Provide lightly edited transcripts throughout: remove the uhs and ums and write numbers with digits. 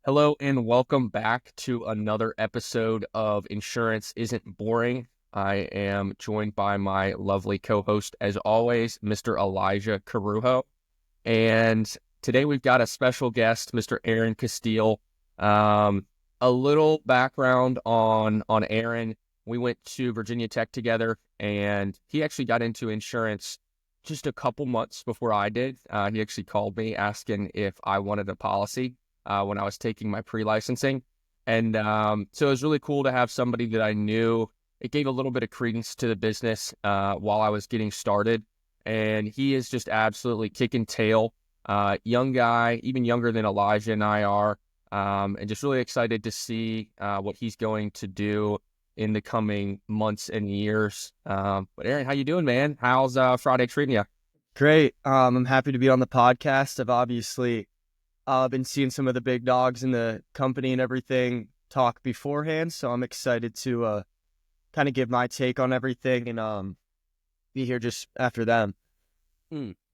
Hello and welcome back to another episode of Insurance Isn't Boring. I am joined by my lovely co-host, as always, Mr. Elijah Corujo. And today we've got a special guest, Mr. Aaron Casteel. A little background on Aaron. We went to Virginia Tech together, and he actually got into insurance just a couple months before I did. He actually called me asking if I wanted a policy when I was taking my pre-licensing. And so it was really cool to have somebody that I knew. It gave a little bit of credence to the business while I was getting started. And he is just absolutely kicking tail. Young guy, even younger than Elijah and I are. And just really excited to see what he's going to do in the coming months and years. But Aaron, how you doing, man? How's Friday treating you? Great. I'm happy to be on the podcast. I've obviously been seeing some of the big dogs in the company and everything talk beforehand, so I'm excited to kind of give my take on everything and be here just after them.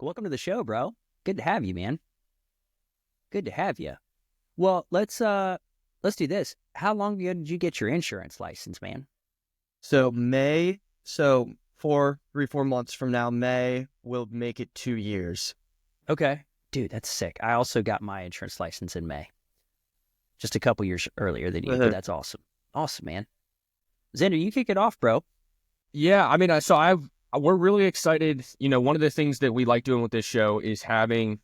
Welcome to the show, bro. Good to have you, man. Good to have you. Well, let's do this. How long ago did you get your insurance license, man? So 3-4 months from now, May will make it 2 years. Okay. Dude, that's sick. I also got my insurance license in May. Just a couple years earlier than you, but that's awesome. Awesome, man. Xander, you kick it off, bro. Yeah, I mean, we're really excited. You know, one of the things that we like doing with this show is having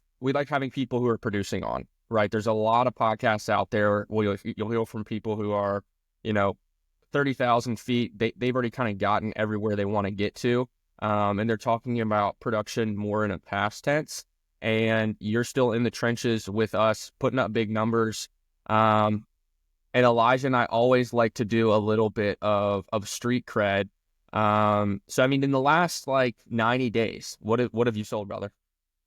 people who are producing on, right? There's a lot of podcasts out there. You'll hear from people who are, 30,000 feet. They've already kind of gotten everywhere they want to get to. And they're talking about production more in a past tense. And you're still in the trenches with us, putting up big numbers. And Elijah and I always like to do a little bit of street cred. So I mean, in the last 90 days, what have you sold, brother?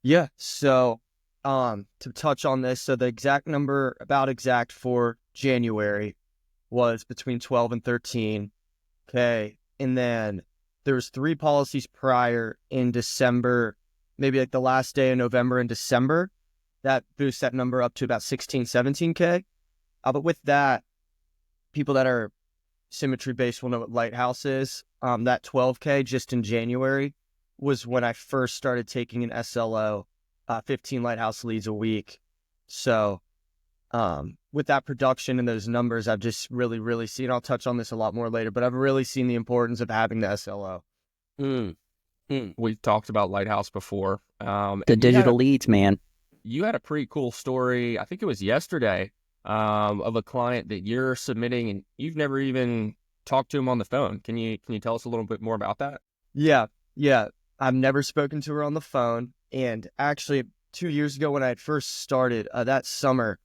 Yeah. So to touch on this, so the exact number, about exact for January, was between 12 and 13. Okay. And then there was 3 policies prior in December, maybe like the last day of November and December. That boosts that number up to about 16, 17K. But with that, people that are symmetry-based will know what Lighthouse is. That 12K just in January was when I first started taking an SLO, 15 Lighthouse leads a week. So with that production and those numbers, I've just really, really seen, I'll touch on this a lot more later, but I've really seen the importance of having the SLO. We've talked about Lighthouse before. The digital leads, man. You had a pretty cool story, I think it was yesterday, of a client that you're submitting and you've never even talked to him on the phone. Can you tell us a little bit more about that? Yeah. I've never spoken to her on the phone. And actually 2 years ago when I had first started that summer,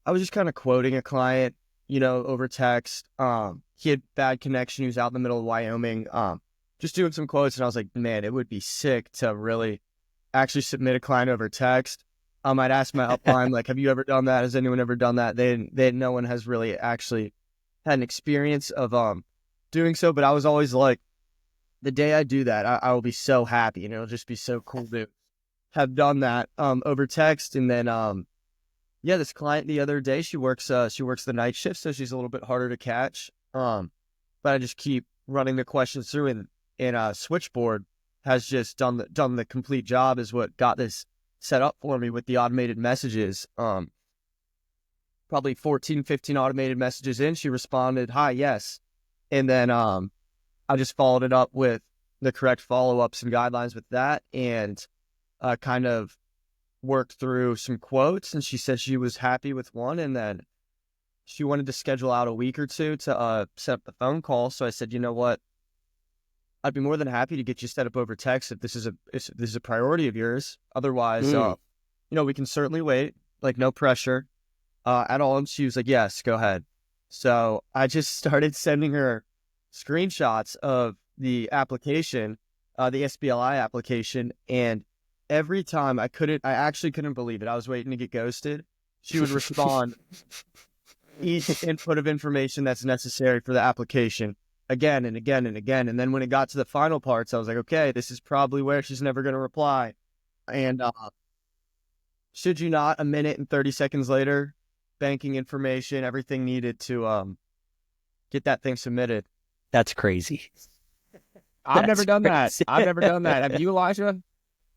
I was just kind of quoting a client, over text. He had bad connection. He was out in the middle of Wyoming, just doing some quotes. And I was like, man, it would be sick to really actually submit a client over text. I'd ask my upline, like, have you ever done that? Has anyone ever done that? No one has really actually had an experience of doing so. But I was always like, the day I do that, I will be so happy, and it'll just be so cool to have done that over text. And then this client the other day, she works the night shift, so she's a little bit harder to catch. But I just keep running the questions through, and Switchboard has just done the complete job, is what got this set up for me with the automated messages. Probably 14, 15 automated messages in, she responded, "Hi, yes." And then I just followed it up with the correct follow-ups and guidelines with that, and kind of worked through some quotes. And she said she was happy with one, and then she wanted to schedule out a week or two to set up the phone call. So I said, you know what? I'd be more than happy to get you set up over text if this is a priority of yours. Otherwise, we can certainly wait. Like, no pressure at all. And she was like, yes, go ahead. So I just started sending her screenshots of the application, the SBLI application, and every time I actually couldn't believe it. I was waiting to get ghosted. She would respond each input of information that's necessary for the application again and again and again. And then when it got to the final parts, I was like, okay, this is probably where she's never going to reply. And should you not, a minute and 30 seconds later, banking information, everything needed to get that thing submitted. That's crazy. I've never That's done that. crazy. I've never done that. Have you, Elijah?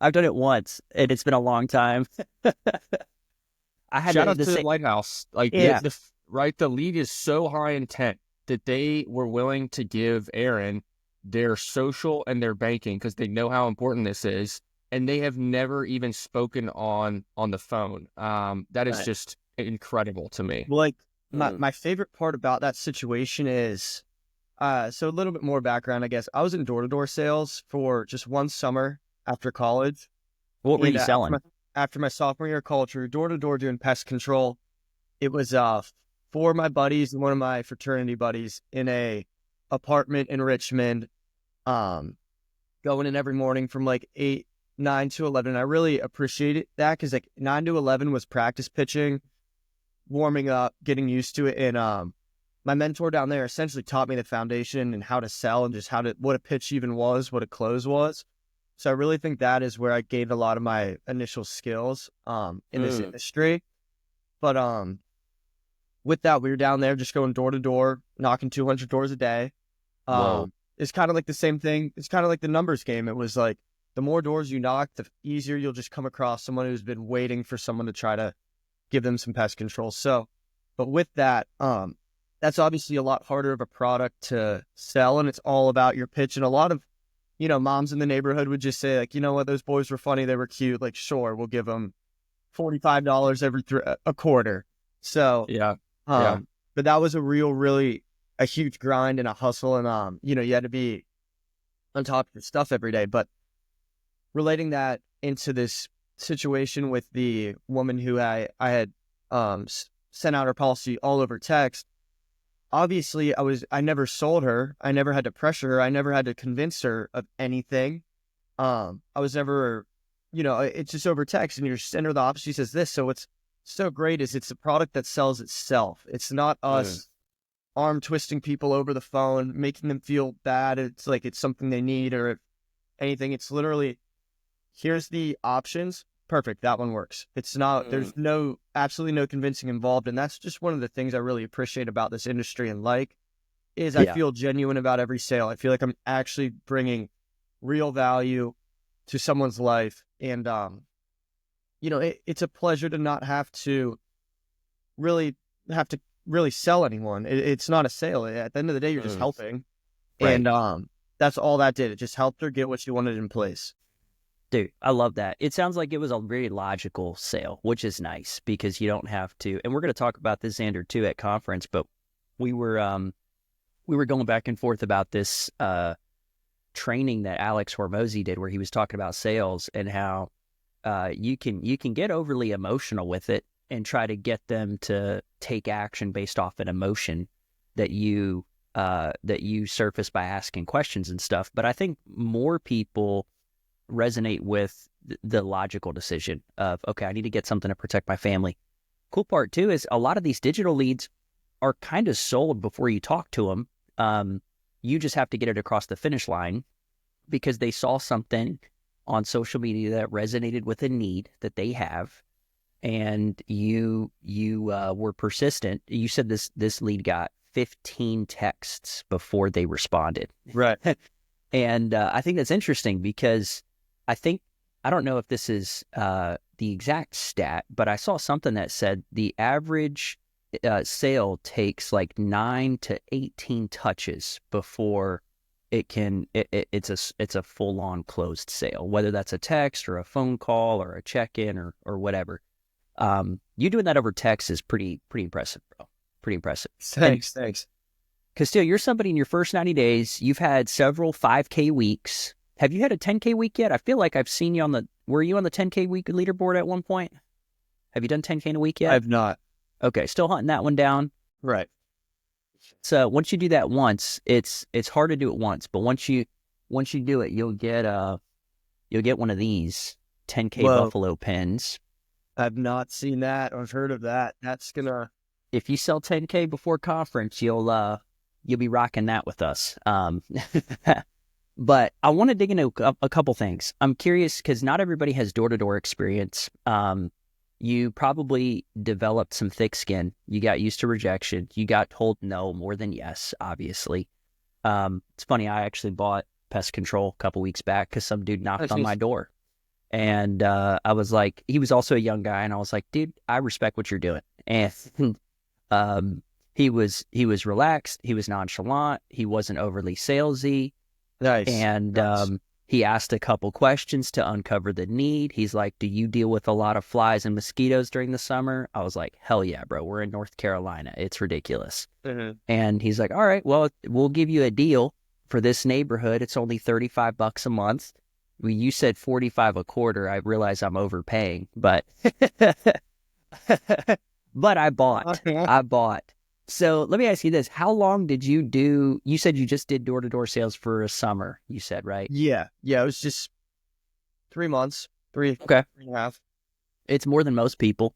I've done it once, and it's been a long time. I had Shout out the to the same. Lighthouse. Like, Yeah. the lead is so high intent that they were willing to give Aaron their social and their banking because they know how important this is, and they have never even spoken on the phone. That is Right. just incredible to me. Well, like my favorite part about that situation is, so a little bit more background, I guess. I was in door-to-door sales for just one summer after college. What were And, you selling? After my sophomore year of college, we were door-to-door doing pest control. It was four of my buddies and one of my fraternity buddies in a apartment in Richmond, going in every morning from like 9 to 11. I really appreciated that because like 9 to 11 was practice pitching, warming up, getting used to it. And my mentor down there essentially taught me the foundation and how to sell and just what a pitch even was, what a close was. So I really think that is where I gained a lot of my initial skills in this industry. But with that, we were down there just going door to door, knocking 200 doors a day. Whoa. It's kind of like the same thing. It's kind of like the numbers game. It was like the more doors you knock, the easier you'll just come across someone who's been waiting for someone to try to give them some pest control. So, but with that, that's obviously a lot harder of a product to sell, and it's all about your pitch. And a lot of, moms in the neighborhood would just say, like, you know what, those boys were funny, they were cute. Like, sure, we'll give them $45 every a quarter. So, Yeah. but that was really a huge grind and a hustle, and you had to be on top of your stuff every day. But relating that into this situation with the woman who I had sent out her policy all over text, obviously I never sold her. I never had to pressure her. I never had to convince her of anything. I was never, it's just over text, and you send her the option. She says this. So what's so great is it's a product that sells itself. It's not us arm twisting people over the phone, making them feel bad. It's like it's something they need or anything. It's literally, here's the options. Perfect. That one works. It's not, there's absolutely no convincing involved. And that's just one of the things I really appreciate about this industry and I feel genuine about every sale. I feel like I'm actually bringing real value to someone's life. And, it's a pleasure to not have to really sell anyone. It's not a sale. At the end of the day, you're just helping. Right. And, that's all that did. It just helped her get what she wanted in place. Dude, I love that. It sounds like it was a very logical sale, which is nice because you don't have to. And we're going to talk about this, Xander, too, at conference. But we were going back and forth about this training that Alex Hormozy did, where he was talking about sales and how you can get overly emotional with it and try to get them to take action based off an emotion that you surface by asking questions and stuff. But I think more people resonate with the logical decision of, okay, I need to get something to protect my family. Cool part too is a lot of these digital leads are kind of sold before you talk to them. You just have to get it across the finish line because they saw something on social media that resonated with a need that they have, and you were persistent. You said this lead got 15 texts before they responded. Right. And I think that's interesting because I don't know if this is the exact stat, but I saw something that said the average sale takes like 9 to 18 touches before it's a full-on closed sale, whether that's a text or a phone call or a check-in or whatever. You doing that over text is pretty impressive, bro. Pretty impressive. Thanks. Casteel, you're somebody in your first 90 days. You've had several 5K weeks. Have you had a 10K week yet? I feel like I've seen you were you on the 10K week leaderboard at one point? Have you done 10K in a week yet? I've not. Okay, still hunting that one down. Right. So once you do that once, it's hard to do it once, but once you do it, you'll get one of these 10K Buffalo pens. I've not seen that or heard of that. That's gonna. If you sell 10K before conference, you'll be rocking that with us. But I want to dig into a couple things. I'm curious because not everybody has door-to-door experience. You probably developed some thick skin. You got used to rejection. You got told no more than yes, obviously. It's funny, I actually bought pest control a couple weeks back because some dude knocked on my door. And I was like, he was also a young guy, and I was like, dude, I respect what you're doing. And he was relaxed, he was nonchalant, he wasn't overly salesy. Nice. And Nice. he asked a couple questions to uncover the need. He's like, do you deal with a lot of flies and mosquitoes during the summer? I was like, hell yeah, bro. We're in North Carolina. It's ridiculous. Mm-hmm. And he's like, all right, well, we'll give you a deal for this neighborhood. It's only $35 a month. Well, you said 45 a quarter. I realize I'm overpaying, but but I bought. I bought. So let me ask you this. How long did you do? You said you just did door-to-door sales for a summer, you said, right? Yeah. It was just 3 months, three Okay. 3.5. It's more than most people.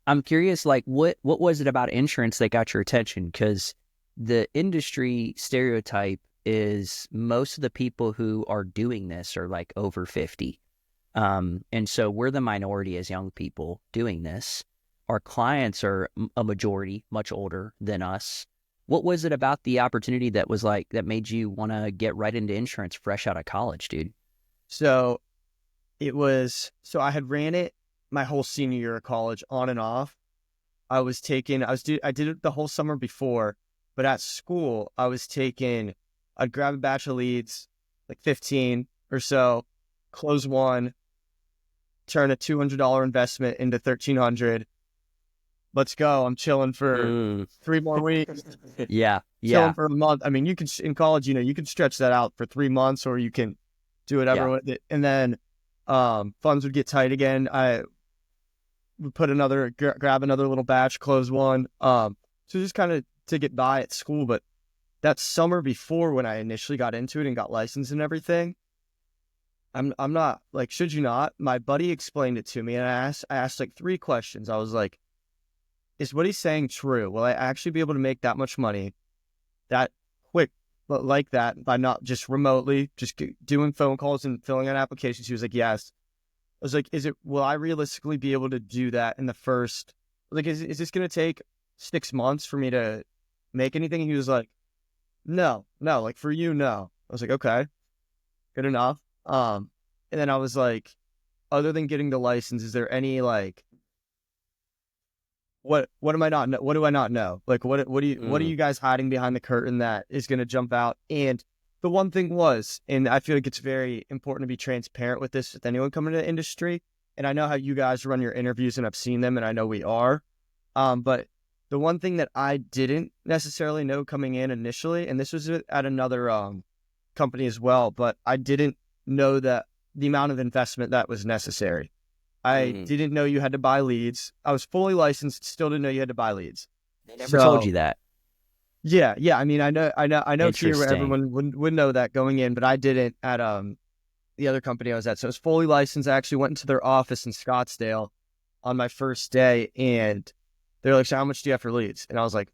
I'm curious, like, what was it about insurance that got your attention? Because the industry stereotype is most of the people who are doing this are like over 50. And so we're the minority as young people doing this. Our clients are a majority, much older than us. What was it about the opportunity that was like, that made you want to get right into insurance fresh out of college, dude? So I had ran it my whole senior year of college on and off. I did it the whole summer before, but at school I'd grab a batch of leads, like 15 or so, close one, turn a $200 investment into $1,300. Let's go. I'm chilling for 3 more weeks. Yeah. Chilling for a month. I mean, you can, in college, you can stretch that out for 3 months, or you can do whatever with it. And then funds would get tight again. I would grab another little batch, close one. So just kind of to get by at school. But that summer before, when I initially got into it and got licensed and everything, I'm not like, should you not? My buddy explained it to me, and I asked like 3 questions. I was like, is what he's saying true? Will I actually be able to make that much money that quick, but like that, by not just remotely, just doing phone calls and filling out applications? He was like, yes. I was like, will I realistically be able to do that in the first, like, is this going to take 6 months for me to make anything? And he was like, no, like for you, no. I was like, okay, good enough. And then I was like, other than getting the license, is there any like, what am I not know? What do I not know? Like, what are you guys hiding behind the curtain that is going to jump out? And the one thing was, and I feel like it's very important to be transparent with this with anyone coming to the industry. And I know how you guys run your interviews, and I've seen them, and I know we are. But the one thing that I didn't necessarily know coming in initially, and this was at another company as well, but I didn't know that the amount of investment that was necessary. I didn't know you had to buy leads. I was fully licensed, still didn't know you had to buy leads. They never told you that. Yeah. I mean, I know here where everyone would know that going in, but I didn't at the other company I was at. So I was fully licensed. I actually went into their office in Scottsdale on my first day, and they're like, so how much do you have for leads? And I was like,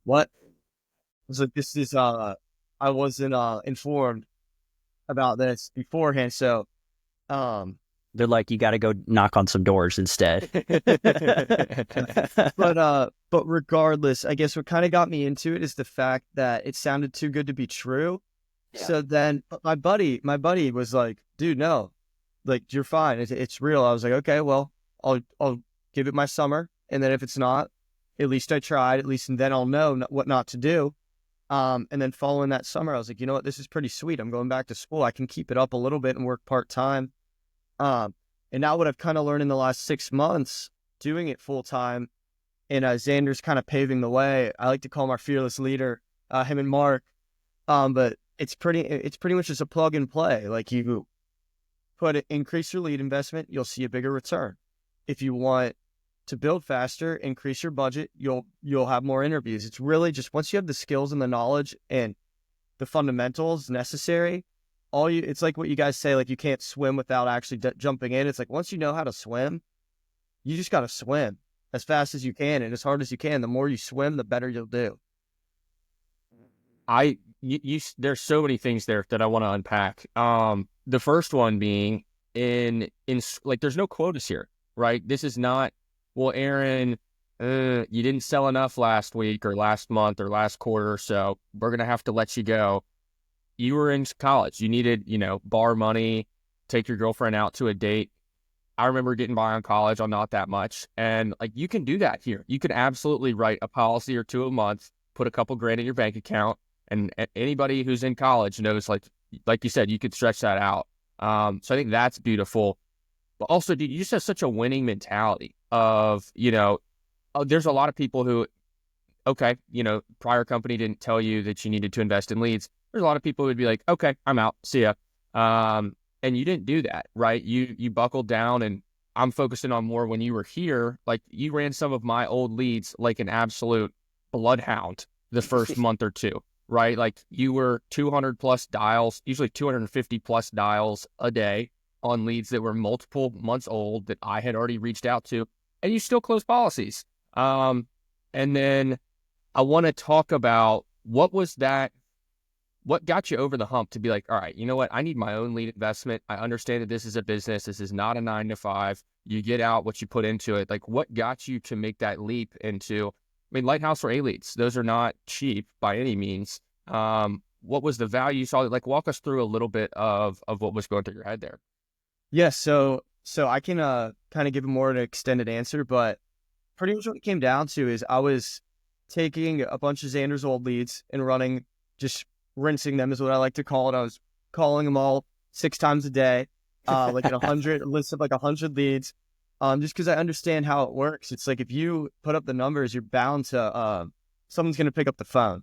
what? I was like, this is I wasn't informed about this beforehand. So they're like, you got to go knock on some doors instead. But regardless, I guess what kind of got me into it is the fact that it sounded too good to be true. Yeah. So then my buddy was like, dude, no, like, you're fine. It's real. I was like, okay, well, I'll give it my summer. And then if it's not, at least I tried, and then I'll know what not to do. And then following that summer, I was like, you know what, this is pretty sweet. I'm going back to school. I can keep it up a little bit and work part-time. And now what I've kind of learned in the last 6 months doing it full time, and Xander's kind of paving the way. I like to call him our fearless leader, him and Mark. But it's pretty much just a plug and play. Like, you increase your lead investment, you'll see a bigger return. If you want to build faster, increase your budget, you'll have more interviews. It's really just, once you have the skills and the knowledge and the fundamentals necessary, it's like what you guys say, like, you can't swim without actually jumping in. It's like, once you know how to swim, you just got to swim as fast as you can and as hard as you can. The more you swim, the better you'll do. There's so many things there that I want to unpack. The first one being in like, there's no quotas here. right? This is not, well, Aaron, you didn't sell enough last week or last month or last quarter, so we're going to have to let you go. You were in college. You needed, bar money, take your girlfriend out to a date. I remember getting by on college on not that much. And like, you can do that here. You can absolutely write a policy or two a month, put a couple grand in your bank account. And anybody who's in college knows, like you said, you could stretch that out. So I think that's beautiful. But also, dude, you just have such a winning mentality of, there's a lot of people who, okay, prior company didn't tell you that you needed to invest in leads. There's a lot of people who would be like, okay, I'm out. See ya. And you didn't do that, right? You buckled down, and I'm focusing on more when you were here. Like, you ran some of my old leads like an absolute bloodhound the first month or two, right? Like, you were 200 plus dials, usually 250 plus dials a day on leads that were multiple months old that I had already reached out to, and you still closed policies. And then I want to talk about what got you over the hump to be like, all right, you know what? I need my own lead investment. I understand that this is a business. This is not a 9 to 5. You get out what you put into it. Like, what got you to make that leap into, Lighthouse or A-Leads, those are not cheap by any means. What was the value you saw? Like, walk us through a little bit of what was going through your head there. Yeah, so I can kind of give a more an extended answer, but pretty much what it came down to is I was taking a bunch of Xander's old leads and rinsing them is what I like to call it. I was calling them all 6 times a day, a list of 100 leads, just because I understand how it works. It's like, if you put up the numbers, you're bound to, someone's going to pick up the phone.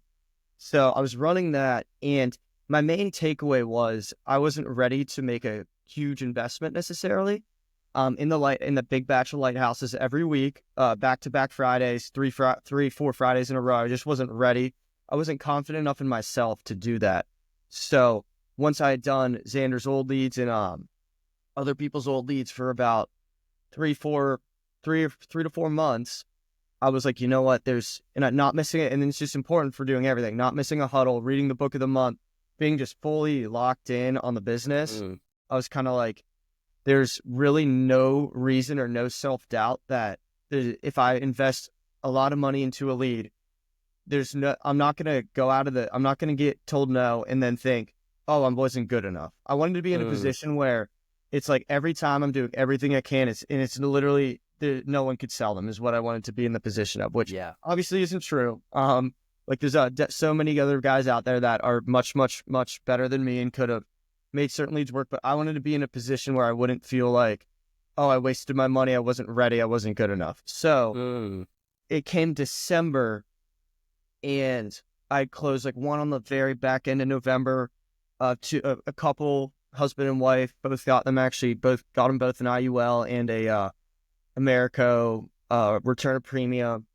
So I was running that, and my main takeaway was I wasn't ready to make a huge investment necessarily. In the big batch of lighthouses every week, back-to-back Fridays, 4 Fridays in a row. I just wasn't ready. I wasn't confident enough in myself to do that. So once I had done Xander's old leads and other people's old leads for about 3 to 4 months, I was like, you know what? And I'm not missing it. And it's just important for doing everything, not missing a huddle, reading the book of the month, being just fully locked in on the business. I was kind of like, there's really no reason or no self-doubt that if I invest a lot of money into a lead, I'm not going to get told no and then think, oh, I wasn't good enough. I wanted to be in a position where it's like every time I'm doing everything I can, it's literally, no one could sell them, is what I wanted to be in the position of, which obviously isn't true. There's so many other guys out there that are much, much, much better than me and could have made certain leads work, but I wanted to be in a position where I wouldn't feel like, oh, I wasted my money, I wasn't ready, I wasn't good enough. So it came December, and I closed one on the very back end of November, to a couple, husband and wife, both got them both an IUL and a Americo return of premium.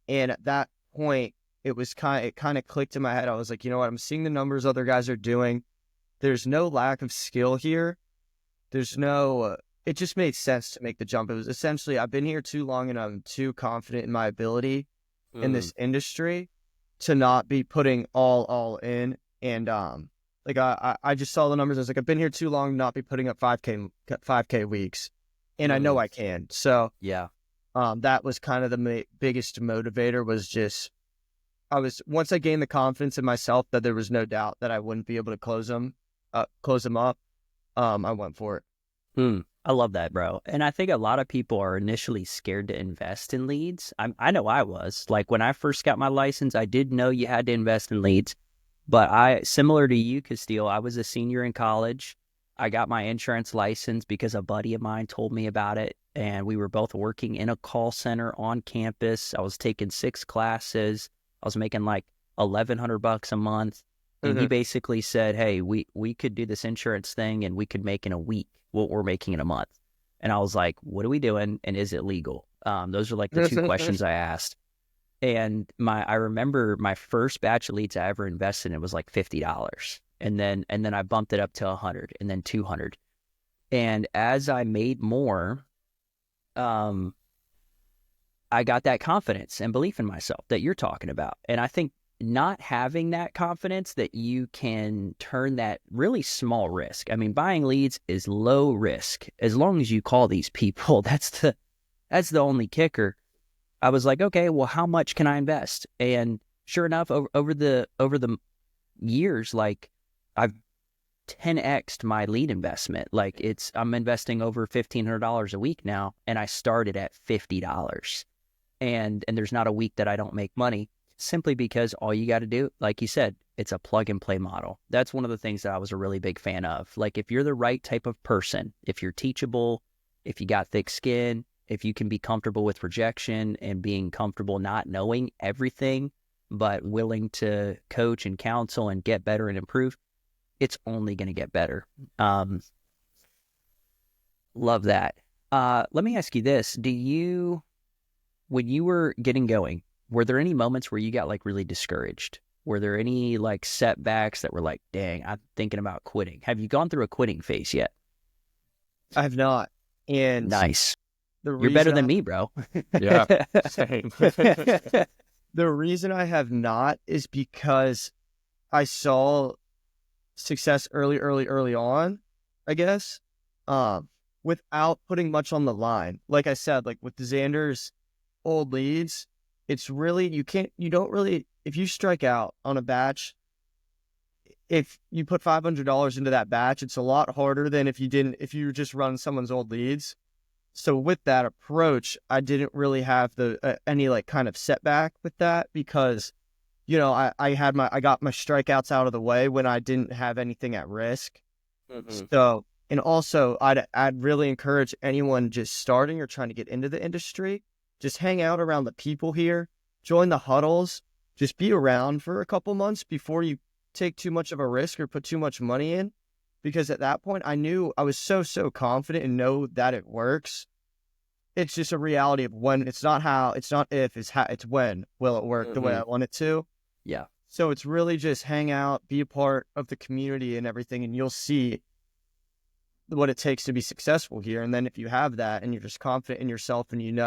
And at that point, it kind of clicked in my head. I was like, you know what? I'm seeing the numbers other guys are doing. There's no lack of skill here. It just made sense to make the jump. It was essentially, I've been here too long and I'm too confident in my ability in this industry to not be putting all in. And I just saw the numbers. I was like, I've been here too long to not be putting up 5K weeks, and I know I can. So yeah, that was kind of the biggest motivator. Was just once I gained the confidence in myself that there was no doubt that I wouldn't be able to close them up. I went for it. I love that, bro. And I think a lot of people are initially scared to invest in leads. I know I was. Like, when I first got my license, I did know you had to invest in leads. But similar to you, Casteel, I was a senior in college. I got my insurance license because a buddy of mine told me about it. And we were both working in a call center on campus. I was taking 6 classes. I was making like $1,100 a month. And he basically said, hey, we could do this insurance thing and we could make in a week what we're making in a month. And I was like, what are we doing? And is it legal? Those are like the 2 questions I asked. And I remember my first batch of leads I ever invested in, it was like $50. And then I bumped it up to 100 and then 200. And as I made more, I got that confidence and belief in myself that you're talking about. And I think not having that confidence that you can turn that really small risk. I mean, buying leads is low risk as long as you call these people. That's That's the only kicker. I was like, okay, well, how much can I invest? And sure enough, over the years, like I've 10x'd my lead investment. Like I'm investing over $1,500 a week now, and I started at $50. And there's not a week that I don't make money, simply because all you got to do, like you said, it's a plug and play model. That's one of the things that I was a really big fan of. Like if you're the right type of person, if you're teachable, if you got thick skin, if you can be comfortable with rejection and being comfortable not knowing everything, but willing to coach and counsel and get better and improve, it's only going to get better. Love that. Let me ask you this. When you were getting going, were there any moments where you got like really discouraged? Were there any like setbacks that were like, dang, I'm thinking about quitting? Have you gone through a quitting phase yet? I have not. And nice. You're better than me, bro. Yeah, same. The reason I have not is because I saw success early on, I guess, without putting much on the line. Like I said, like with Xander's old leads, it's really, if you strike out on a batch, if you put $500 into that batch, it's a lot harder than if you just run someone's old leads. So with that approach, I didn't really have any like kind of setback with that, because, I got my strikeouts out of the way when I didn't have anything at risk. Mm-hmm. So, and also I'd really encourage anyone just starting or trying to get into the industry, just hang out around the people here, join the huddles, just be around for a couple months before you take too much of a risk or put too much money in. Because at that point, I knew I was so confident and know that it works. It's just a reality of when. It's not how, it's not if, it's when will it work the way I want it to. Yeah. So it's really just hang out, be a part of the community and everything, and you'll see what it takes to be successful here. And then if you have that and you're just confident in yourself and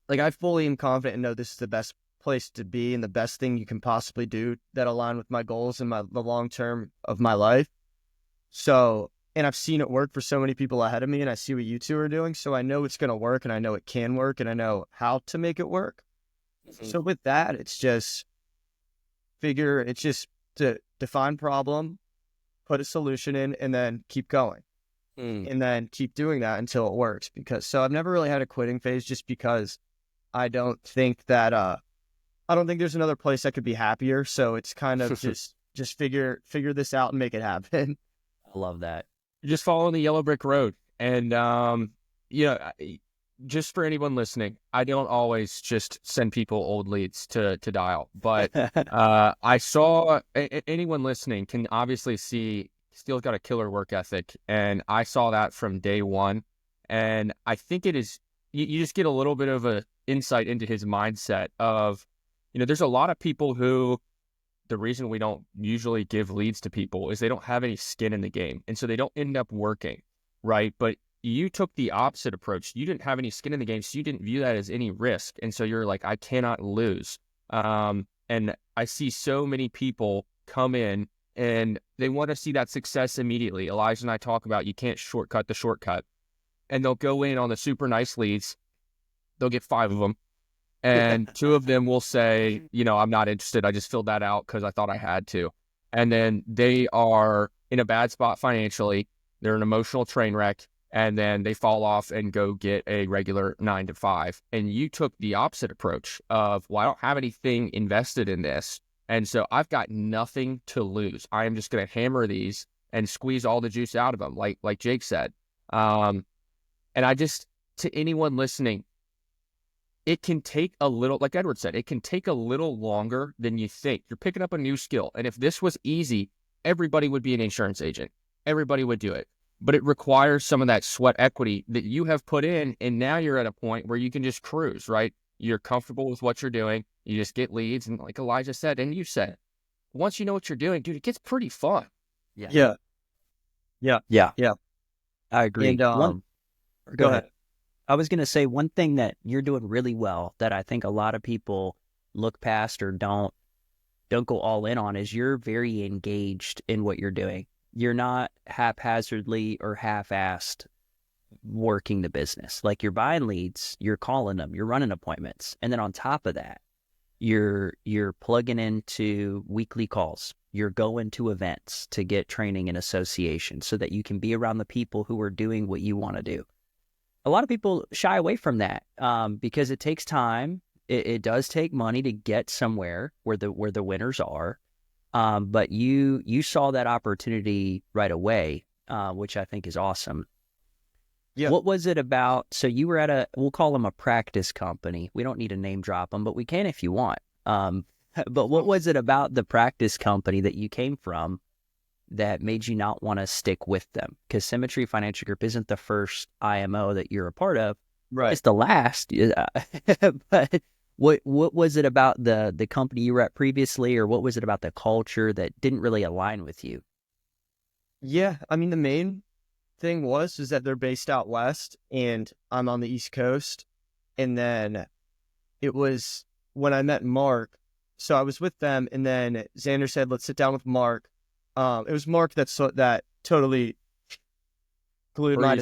like I fully am confident and know this is the best place to be and the best thing you can possibly do that align with my goals and the long term of my life. So, and I've seen it work for so many people ahead of me, and I see what you two are doing. So I know it's going to work, and I know it can work, and I know how to make it work. Mm-hmm. So with that, it's just to define problem, put a solution in, and then keep going. And then keep doing that until it works. So I've never really had a quitting phase, just because I don't think there's another place I could be happier. So it's kind of just figure this out and make it happen. I love that. Just following the yellow brick road. And, just for anyone listening, I don't always just send people old leads to dial, but I saw anyone listening can obviously see Steele's got a killer work ethic, and I saw that from day one. And I think it is, you just get a little bit of a insight into his mindset of, there's a lot of people who, the reason we don't usually give leads to people is they don't have any skin in the game. And so they don't end up working, right? But you took the opposite approach. You didn't have any skin in the game, so you didn't view that as any risk. And so you're like, I cannot lose. And I see so many people come in and they want to see that success immediately. Elijah and I talk about you can't shortcut the shortcut. And they'll go in on the super nice leads. They'll get 5 of them. And 2 of them will say, I'm not interested. I just filled that out because I thought I had to. And then they are in a bad spot financially. They're an emotional train wreck. And then they fall off and go get a regular 9 to 5. And you took the opposite approach of, well, I don't have anything invested in this. And so I've got nothing to lose. I am just going to hammer these and squeeze all the juice out of them, like Jake said. And I just, to anyone listening, it can take a little, like Edward said, it can take a little longer than you think. You're picking up a new skill. And if this was easy, everybody would be an insurance agent. Everybody would do it. But it requires some of that sweat equity that you have put in. And now you're at a point where you can just cruise, right? You're comfortable with what you're doing. You just get leads. And like Elijah said, and you said, once you know what you're doing, dude, it gets pretty fun. Yeah. I agree. And, go ahead. I was going to say one thing that you're doing really well that I think a lot of people look past or don't go all in on is you're very engaged in what you're doing. You're not haphazardly or half-assed working the business. Like you're buying leads, you're calling them, you're running appointments. And then on top of that, you're plugging into weekly calls. You're going to events to get training and association so that you can be around the people who are doing what you want to do. A lot of people shy away from that because it takes time. It does take money to get somewhere where the winners are. But you saw that opportunity right away, which I think is awesome. Yeah. What was it about? So you were at we'll call them a practice company. We don't need to name drop them, but we can if you want. But what was it about the practice company that you came from that made you not want to stick with them? Because Symmetry Financial Group isn't the first IMO that you're a part of. Right. It's the last. But what was it about the company you were at previously, or what was it about the culture that didn't really align with you? Yeah, I mean, the main thing is that they're based out west and I'm on the East Coast. And then it was when I met Mark. So I was with them, and then Xander said, let's sit down with Mark. It was Mark that totally glued my...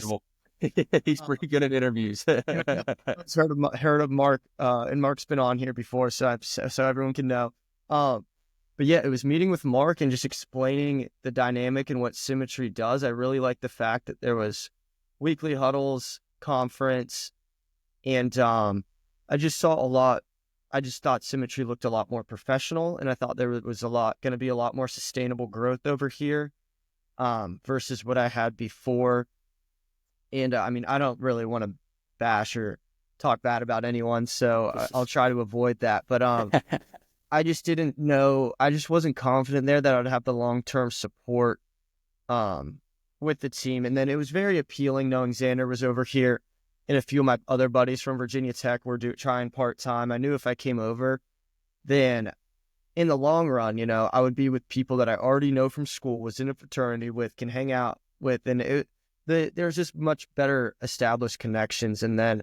He's pretty good at interviews. I've heard of Mark, and Mark's been on here before, so everyone can know. But yeah, it was meeting with Mark and just explaining the dynamic and what Symmetry does. I really liked the fact that there was weekly huddles, conference, and I just saw a lot. I just thought Symmetry looked a lot more professional, and I thought there was going to be a lot more sustainable growth over here versus what I had before. And I mean, I don't really want to bash or talk bad about anyone, so I'll try to avoid that. But I just didn't know. I just wasn't confident there that I'd have the long-term support with the team. And then it was very appealing knowing Xander was over here and a few of my other buddies from Virginia Tech were trying part-time. I knew if I came over, then in the long run, I would be with people that I already know from school, was in a fraternity with, can hang out with. And there's just much better established connections. And then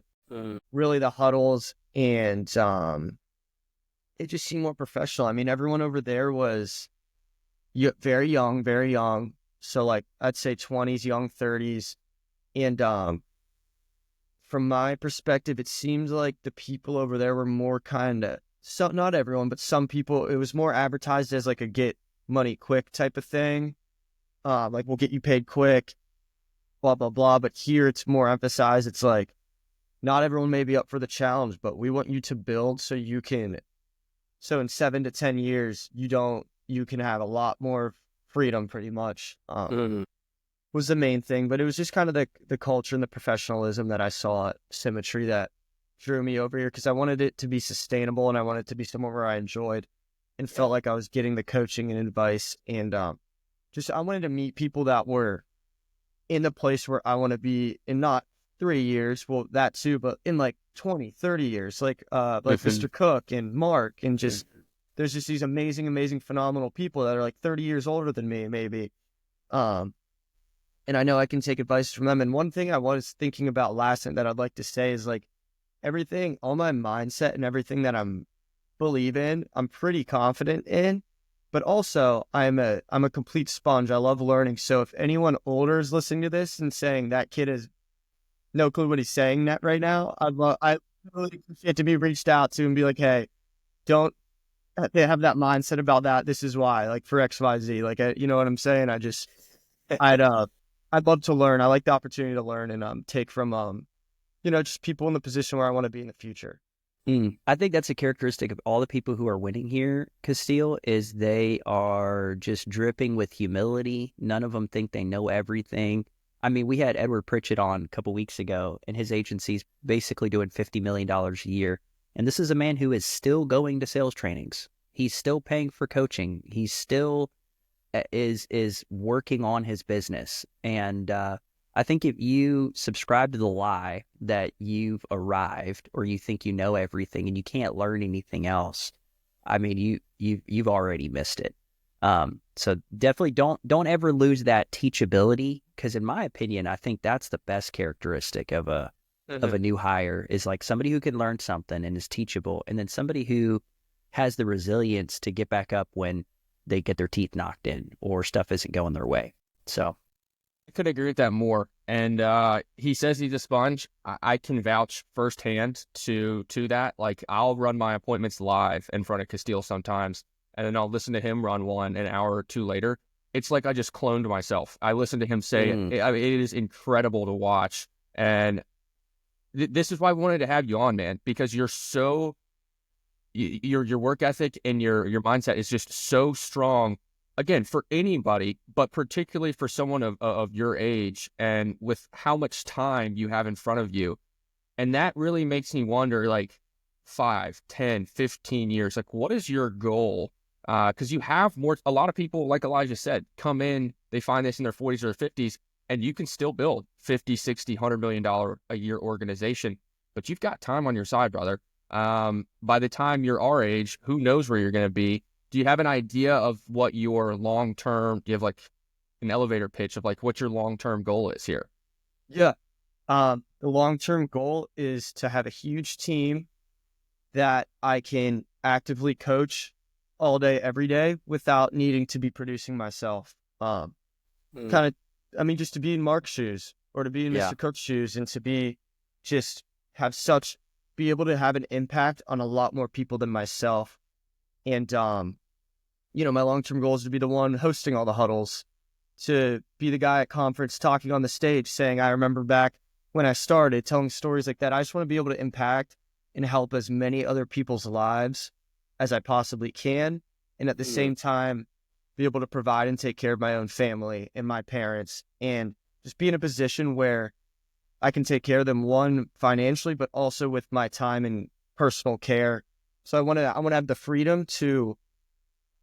really the huddles and it just seemed more professional. I mean, everyone over there was very young. So like, I'd say 20s, young 30s. And from my perspective, it seems like the people over there were more not everyone, but some people, it was more advertised as like a get money quick type of thing. Like, we'll get you paid quick, blah, blah, blah. But here it's more emphasized. It's like, not everyone may be up for the challenge, but we want you to build so in 7 to 10 years, you can have a lot more freedom pretty much. Was the main thing, but it was just kind of the culture and the professionalism that I saw at Symmetry that drew me over here, because I wanted it to be sustainable and I wanted it to be somewhere where I enjoyed and felt like I was getting the coaching and advice. And I wanted to meet people that were in the place where I want to be in not 3 years, well, that too, but in like 20, 30 years, like Mr. Cook and Mark, and just, there's just these amazing, phenomenal people that are like 30 years older than me, maybe. And I know I can take advice from them. And one thing I was thinking about last night that I'd like to say is like everything, all my mindset and everything that I'm believe in, I'm pretty confident in, but also I'm a complete sponge. I love learning. So if anyone older is listening to this and saying that kid has no clue what he's saying right now, I really appreciate to be reached out to and be like, hey, don't have that mindset about that. This is why, like for XYZ, like, you know what I'm saying? I'd love to learn. I like the opportunity to learn and take from just people in the position where I want to be in the future. I think that's a characteristic of all the people who are winning here, Casteel, is they are just dripping with humility. None of them think they know everything. I mean, we had Edward Pritchett on a couple weeks ago, and his agency's basically doing $50 million a year. And this is a man who is still going to sales trainings. He's still paying for coaching. He still is working on his business. And I think if you subscribe to the lie that you've arrived or you think you know everything and you can't learn anything else, I mean, you've already missed it. So definitely don't ever lose that teachability, because in my opinion, I think that's the best characteristic of a new hire, is like somebody who can learn something and is teachable, and then somebody who has the resilience to get back up when they get their teeth knocked in or stuff isn't going their way. So could agree with that more. And he says he's a sponge. I can vouch firsthand to that. Like, I'll run my appointments live in front of Casteel sometimes, and then I'll listen to him run one an hour or two later. It's like I just cloned myself. I listen to him say it. I mean, it is incredible to watch. And this is why I wanted to have you on, man, because you're so your work ethic and your mindset is just so strong. Again, for anybody, but particularly for someone of your age and with how much time you have in front of you. And that really makes me wonder, like, 5, 10, 15 years, like, what is your goal? Because you have a lot of people, like Elijah said, come in, they find this in their 40s or 50s, and you can still build 50, 60, $100 million a year organization, but you've got time on your side, brother. By the time you're our age, who knows where you're going to be? Do you have an idea of what your long-term, do you have like an elevator pitch of like what your long-term goal is here? Yeah. The long-term goal is to have a huge team that I can actively coach all day, every day without needing to be producing myself. Kind of, I mean, just to be in Mark's shoes or to be in Mr. Cook's shoes and to be be able to have an impact on a lot more people than myself. And, my long-term goal is to be the one hosting all the huddles, to be the guy at conference talking on the stage saying, I remember back when I started, telling stories like that. I just want to be able to impact and help as many other people's lives as I possibly can. And at the same time, be able to provide and take care of my own family and my parents, and just be in a position where I can take care of them, one, financially, but also with my time and personal care. So I want to have the freedom to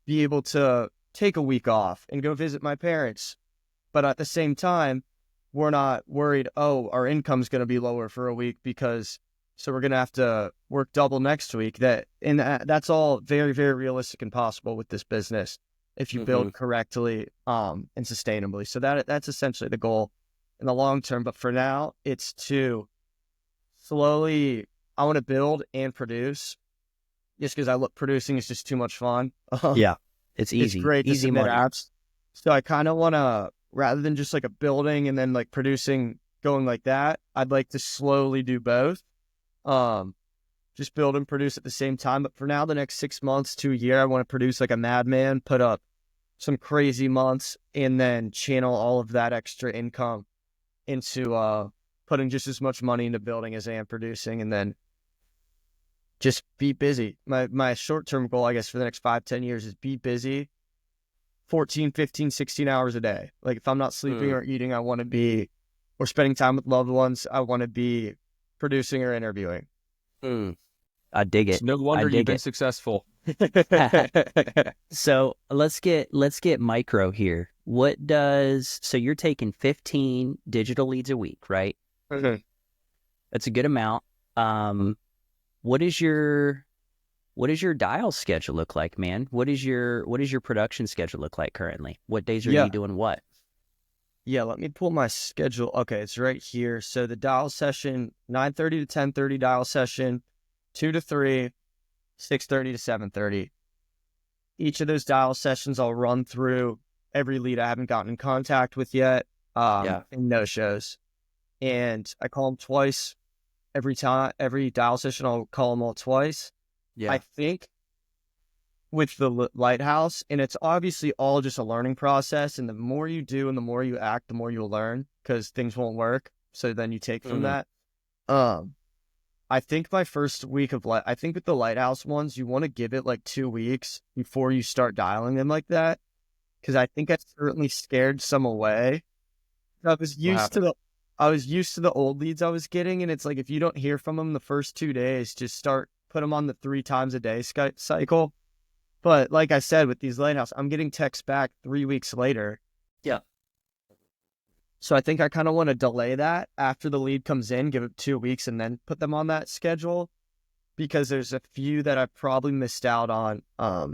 be able to take a week off and go visit my parents. But at the same time, we're not worried, our income's going to be lower for a week so we're going to have to work double next week. That's all very, very realistic and possible with this business if you build correctly and sustainably. So that's essentially the goal in the long term. But for now, it's to slowly, I want to build and produce, just because producing is just too much fun. It's easy. It's great to easy submit money. apps. So I kind of want to, rather than just like a building and then like producing going like that, I'd like to slowly do both. Just build and produce at the same time. But for now, the next 6 months to a year, I want to produce like a madman, put up some crazy months, and then channel all of that extra income into putting just as much money into building as I am producing, and then just be busy. My short-term goal, I guess, for the next 5-10 years is be busy 14, 15, 16 hours a day. Like, if I'm not sleeping or eating, I want to be, or spending time with loved ones, I want to be producing or interviewing. I dig it. No wonder you've been successful. So let's get micro here. So you're taking 15 digital leads a week, right? That's a good amount. What does your dial schedule look like, man? What does your production schedule look like currently? What days are you doing what? Yeah, let me pull my schedule. Okay, it's right here. So the dial session, 9:30 to 10:30 dial session, 2 to 3, 6:30 to 7:30. Each of those dial sessions, I'll run through every lead I haven't gotten in contact with yet, and no shows. And I call them twice every time. Every dial session, I'll call them all twice. I think with the lighthouse, and it's obviously all just a learning process, and the more you do and the more you act, the more you'll learn, because things won't work. So then you take from that. I think my first week of I think with the lighthouse ones, you want to give it like 2 weeks before you start dialing them like that, because I think I certainly scared some away. I was used to the old leads I was getting, and it's like, if you don't hear from them the first 2 days, just put them on the 3 times a day cycle. But like I said, with these lighthouse, I'm getting texts back 3 weeks later. Yeah. So I think I kind of want to delay that after the lead comes in, give it 2 weeks, and then put them on that schedule, because there's a few that I probably missed out on. I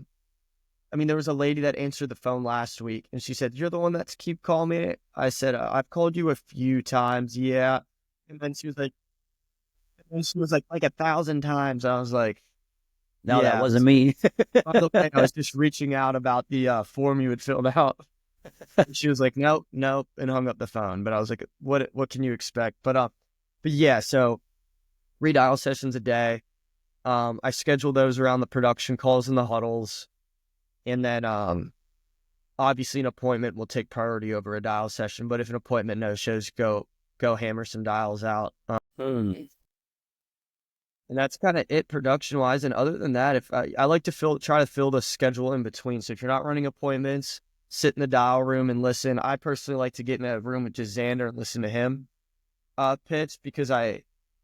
mean, there was a lady that answered the phone last week, and she said, "You're the one that's keep calling me." I said, "I've called you a few times." Yeah. And then she was like 1,000 times. I was like, no, that wasn't me. I was just reaching out about the form you had filled out. She was like, nope, nope, and hung up the phone. But I was like, what can you expect? But yeah, so 3 dial sessions a day. I schedule those around the production calls and the huddles. And then obviously an appointment will take priority over a dial session. But if an appointment no shows, go hammer some dials out. And that's kind of it production wise. And other than that, if I like to try to fill the schedule in between. So if you're not running appointments, sit in the dial room and listen. I personally like to get in a room with just Xander and listen to him pitch because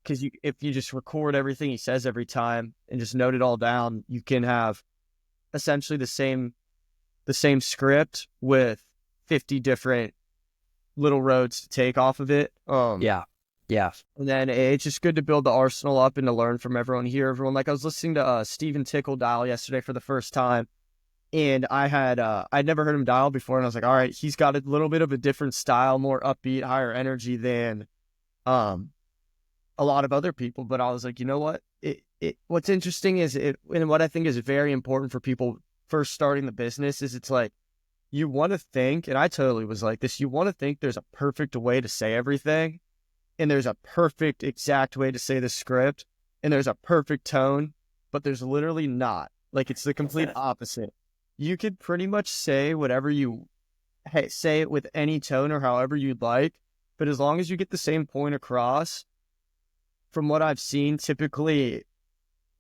if you just record everything he says every time and just note it all down, you can have essentially the same script with 50 different little roads to take off of it. Yeah. And then it's just good to build the arsenal up and to learn from everyone, hear everyone. Like I was listening to Steven Tickle dial yesterday for the first time, and I'd never heard him dial before, and I was like, all right, he's got a little bit of a different style, more upbeat, higher energy than a lot of other people. But I was like, you know what? What's interesting is and what I think is very important for people first starting the business is it's like you want to think, and I totally was like this, you want to think there's a perfect way to say everything. And there's a perfect exact way to say the script, and there's a perfect tone, but there's literally not. Like it's the complete opposite. You could pretty much say whatever say it with any tone or however you'd like, but as long as you get the same point across, from what I've seen, typically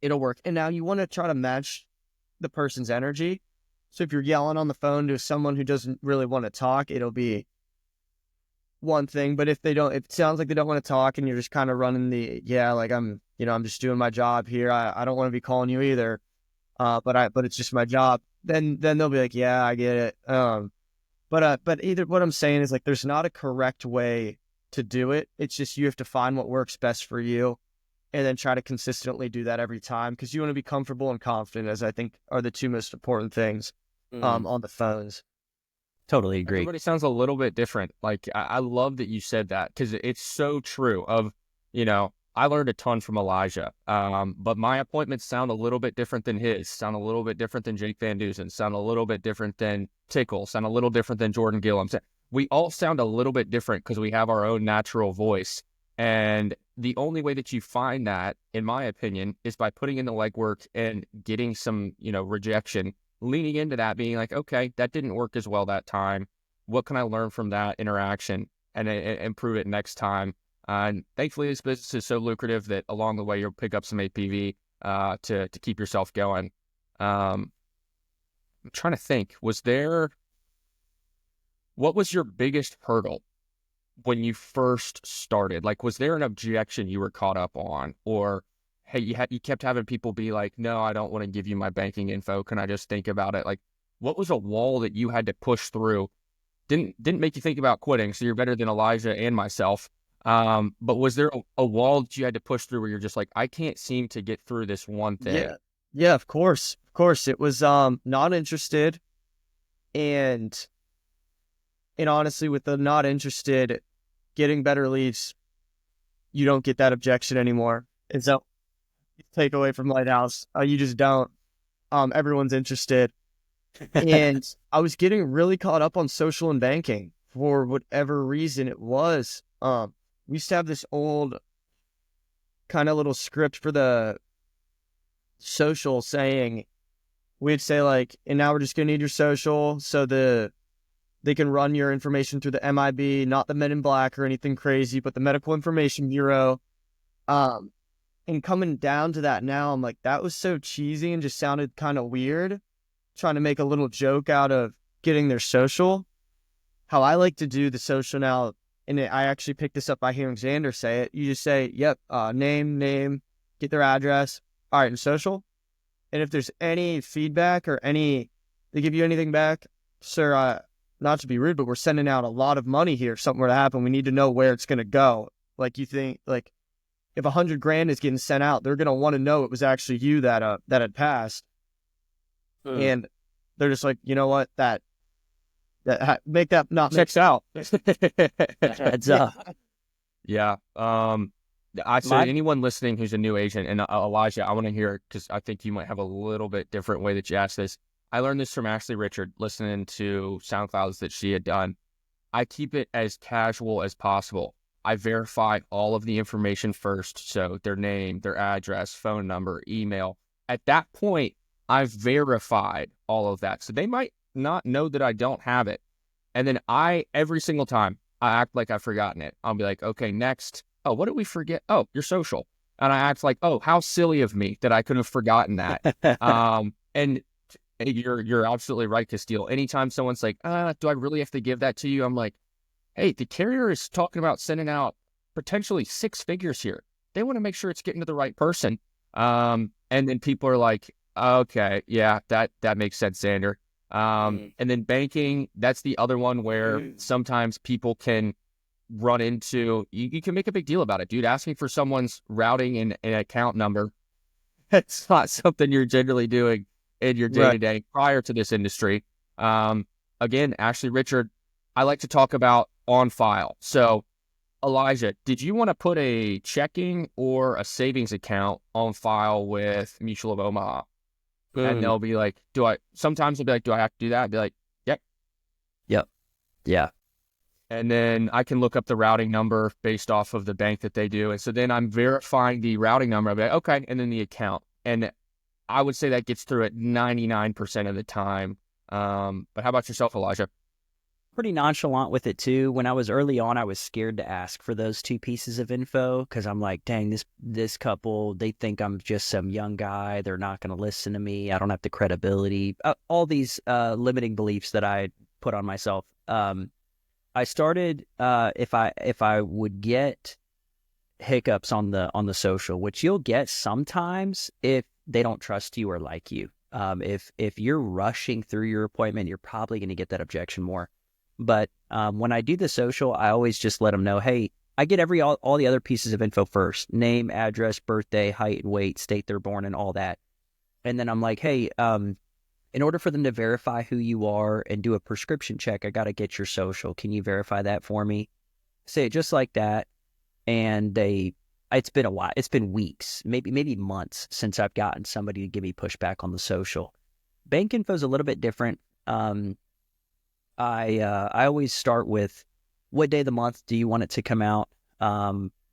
it'll work. And now you want to try to match the person's energy. So if you're yelling on the phone to someone who doesn't really want to talk, it'll be one thing. But if it sounds like they don't want to talk and you're just kind of running like I'm just doing my job here. I don't want to be calling you either. But it's just my job. Then they'll be like, yeah, I get it. But either what I'm saying is like, there's not a correct way to do it. It's just, you have to find what works best for you and then try to consistently do that every time. Cause you want to be comfortable and confident, as I think are the two most important things, on the phones. Totally agree. Everybody sounds a little bit different. Like, I love that you said that because it's so true I learned a ton from Elijah, but my appointments sound a little bit different than his, sound a little bit different than Jake Van Dusen, sound a little bit different than Tickle, sound a little different than Jordan Gillum. We all sound a little bit different because we have our own natural voice. And the only way that you find that, in my opinion, is by putting in the legwork and getting some, rejection, leaning into that, being like, okay, that didn't work as well that time. What can I learn from that interaction and improve it next time? And thankfully, this business is so lucrative that along the way, you'll pick up some APV to keep yourself going. I'm trying to think, what was your biggest hurdle when you first started? Like, was there an objection you were caught up on? Or, hey, you kept having people be like, no, I don't want to give you my banking info. Can I just think about it? Like, what was a wall that you had to push through? Didn't make you think about quitting, so you're better than Elijah and myself. But was there a wall that you had to push through where you're just like, I can't seem to get through this one thing? Yeah, of course. It was not interested. And honestly, with the not interested, getting better leads, you don't get that objection anymore. And so, take away from Lighthouse, you just don't. Everyone's interested. And I was getting really caught up on social and banking for whatever reason it was. We used to have this old kind of little script for the social saying, we'd say like, and now we're just going to need your social so they can run your information through the MIB, not the Men in Black or anything crazy, but the Medical Information Bureau. And coming down to that now, I'm like, that was so cheesy and just sounded kind of weird, trying to make a little joke out of getting their social. How I like to do the social now, and I actually picked this up by hearing Xander say it. You just say, yep, name, get their address. All right, and social. And if there's any feedback or they give you anything back, sir, not to be rude, but we're sending out a lot of money here. If something were to happen, we need to know where it's going to go. Like, you think, like, if $100,000 is getting sent out, they're going to want to know it was actually you that had passed. And they're just like, you know what, make that not checks out. Heads up. Yeah. I say anyone listening who's a new agent, and Elijah, I want to hear, because I think you might have a little bit different way that you ask this. I learned this from Ashley Richard, listening to SoundClouds that she had done. I keep it as casual as possible. I verify all of the information first. So their name, their address, phone number, email. At that point, I've verified all of that. So they might not know that I don't have it. And then every single time, I act like I've forgotten it. I'll be like, okay, next. Oh, what did we forget? Oh, your social. And I act like, oh, how silly of me that I could have forgotten that. And you're absolutely right, Casteel. Anytime someone's like, do I really have to give that to you? I'm like, hey, the carrier is talking about sending out potentially 6 figures here. They want to make sure it's getting to the right person. And then people are like, okay, yeah, that makes sense, Xander. And then banking, that's the other one where sometimes people can run into, you can make a big deal about it. Dude, asking for someone's routing and account number, it's not something you're generally doing in your day-to-day prior to this industry. Again, Ashley Richard, I like to talk about on file. So, Elijah, did you want to put a checking or a savings account on file with Mutual of Omaha? And they'll be like, sometimes they'll be like, do I have to do that? I'd be like, yep. Yep. Yeah. And then I can look up the routing number based off of the bank that they do. And so then I'm verifying the routing number. I'll be like, okay. And then the account. And I would say that gets through it 99% of the time. But how about yourself, Elijah? Pretty nonchalant with it too. When I was early on, I was scared to ask for those 2 pieces of info because I'm like, dang, this couple, they think I'm just some young guy. They're not going to listen to me. I don't have the credibility. All these limiting beliefs that I put on myself. I started if I would get hiccups on the social, which you'll get sometimes if they don't trust you or like you. If you're rushing through your appointment, you're probably going to get that objection more. But when I do the social, I always just let them know, hey, I get all the other pieces of info first: name, address, birthday, height and weight, state they're born, and all that. And then I'm like, hey, in order for them to verify who you are and do a prescription check, I got to get your social. Can you verify that for me? Say it just like that. And it's been a while. It's been weeks, maybe months since I've gotten somebody to give me pushback on the social. Bank info is a little bit different. I always start with, what day of the month do you want it to come out?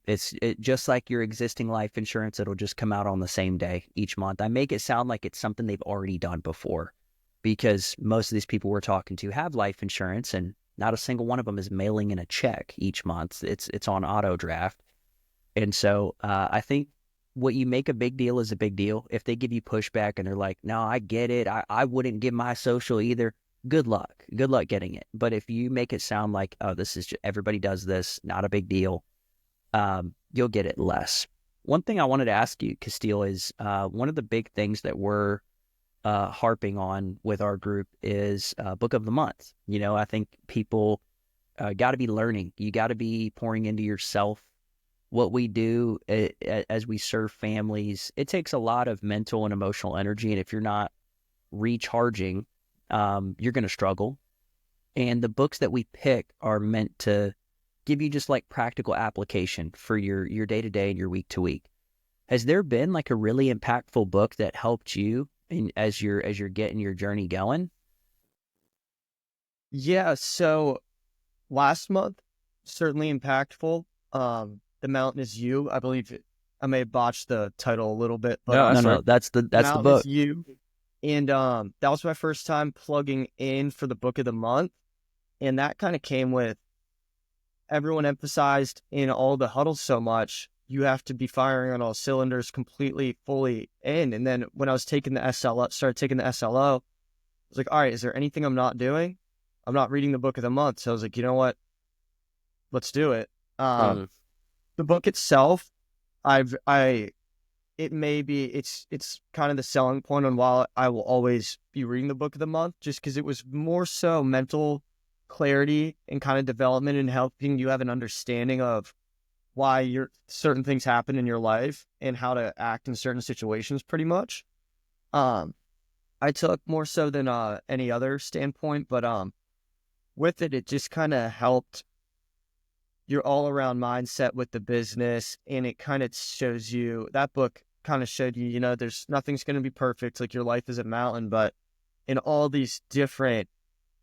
It's just like your existing life insurance. It'll just come out on the same day each month. I make it sound like it's something they've already done before, because most of these people we're talking to have life insurance, and not a single one of them is mailing in a check each month. It's on auto draft. And so I think what you make a big deal is a big deal. If they give you pushback and they're like, no, I get it, I wouldn't give my social either, good luck getting it. But if you make it sound like, oh, this is just, everybody does this, not a big deal, you'll get it less. One thing I wanted to ask you, Casteel, is one of the big things that we're harping on with our group is book of the month. You know, I think people got to be learning. You got to be pouring into yourself. What we do as we serve families, it takes a lot of mental and emotional energy. And if you're not recharging, you're going to struggle. And the books that we pick are meant to give you just like practical application for your day-to-day and your week-to-week. Has there been like a really impactful book that helped you as you're getting your journey going? Yeah, so last month, certainly impactful. The Mountain is You. I believe I may have botched the title a little bit, but no, that's the book. Is You. And that was my first time plugging in for the book of the month. And that kind of came with, everyone emphasized in all the huddles so much, you have to be firing on all cylinders completely, fully in. And then when I was taking the started taking the SLO, I was like, all right, is there anything I'm not doing? I'm not reading the book of the month. So I was like, you know what? Let's do it. The book itself, it's kind of the selling point on why I will always be reading the book of the month, just because it was more so mental clarity and kind of development and helping you have an understanding of why certain things happen in your life and how to act in certain situations, pretty much. I took more so than any other standpoint, but with it just kind of helped your all-around mindset with the business, and it kind of shows you, that book kind of showed you, you know, nothing's going to be perfect, like your life is a mountain, but in all these different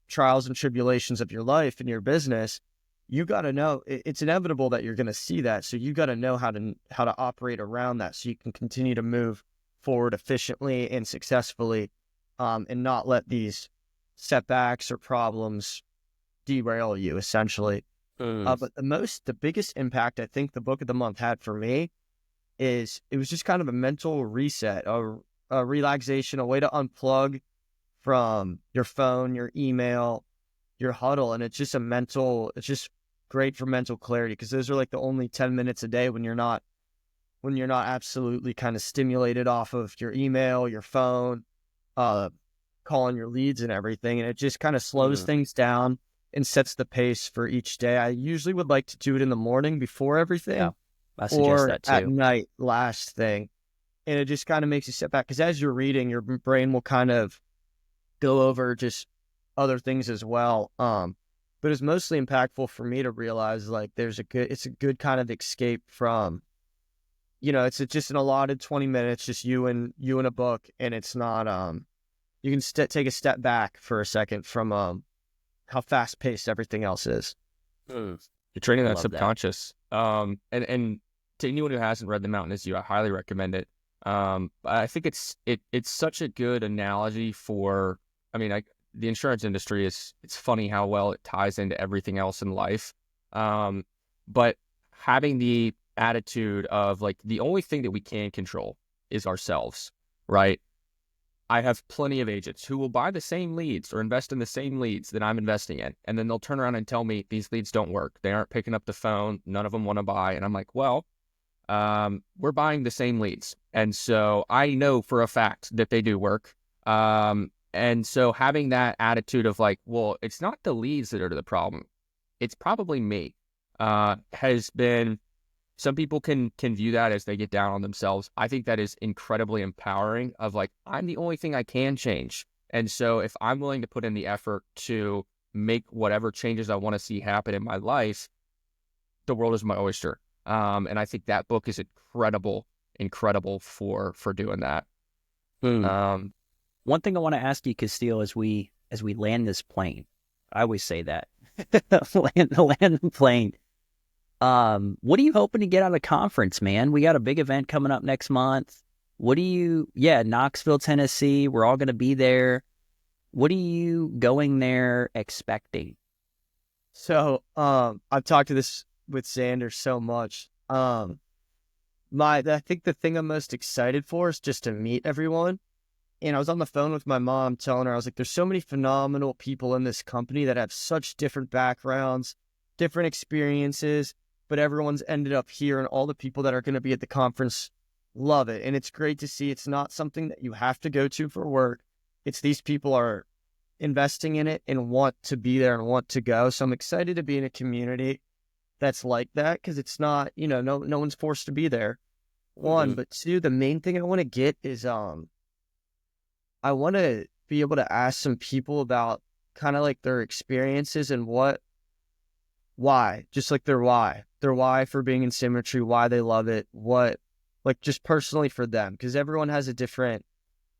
trials and tribulations of your life and your business, you got to know it's inevitable that you're going to see that. So you got to know how to operate around that so you can continue to move forward efficiently and successfully, and not let these setbacks or problems derail you, essentially. But the biggest impact I think the book of the month had for me is it was just kind of a mental reset, a relaxation, a way to unplug from your phone, your email, your huddle. And it's just great for mental clarity, because those are like the only 10 minutes a day when you're not absolutely kind of stimulated off of your email, your phone, calling your leads and everything. And it just kind of slows things down and sets the pace for each day. I usually would like to do it in the morning before everything. Yeah, I suggest that too. At night, last thing. And it just kind of makes you sit back, because as you're reading, your brain will kind of go over just other things as well. But it's mostly impactful for me to realize like it's a good kind of escape from, it's just an allotted 20 minutes, just you and a book. And it's not, you can take a step back for a second from, how fast paced everything else is. You're training that subconscious. And to anyone who hasn't read The Mountain Is You, I highly recommend it. I think it's such a good analogy for, the insurance industry it's funny how well it ties into everything else in life. But having the attitude of like, the only thing that we can control is ourselves, right? I have plenty of agents who will buy the same leads or invest in the same leads that I'm investing in. And then they'll turn around and tell me these leads don't work. They aren't picking up the phone. None of them want to buy. And I'm like, well, we're buying the same leads. And so I know for a fact that they do work. And so having that attitude of like, well, it's not the leads that are the problem. It's probably me, has been, some people can view that as they get down on themselves. I think that is incredibly empowering of like, I'm the only thing I can change. And so if I'm willing to put in the effort to make whatever changes I want to see happen in my life, the world is my oyster. And I think that book is incredible for doing that. One thing I want to ask you, Casteel, as we land this plane, I always say that, land the plane. What are you hoping to get out of the conference, man? We got a big event coming up next month. Knoxville, Tennessee, we're all going to be there. What are you going there expecting? So, I've talked to this with Xander so much. I think the thing I'm most excited for is just to meet everyone. And I was on the phone with my mom telling her, I was like, there's so many phenomenal people in this company that have such different backgrounds, different experiences, but everyone's ended up here, and all the people that are going to be at the conference love it. And it's great to see it's not something that you have to go to for work. It's these people are investing in it and want to be there and want to go. So I'm excited to be in a community that's like that, because it's not, no one's forced to be there. One, but two, the main thing I want to get is, I want to be able to ask some people about kind of like their experiences and why, just like their why for being in Symmetry, why they love it, what, like just personally for them, because everyone has a different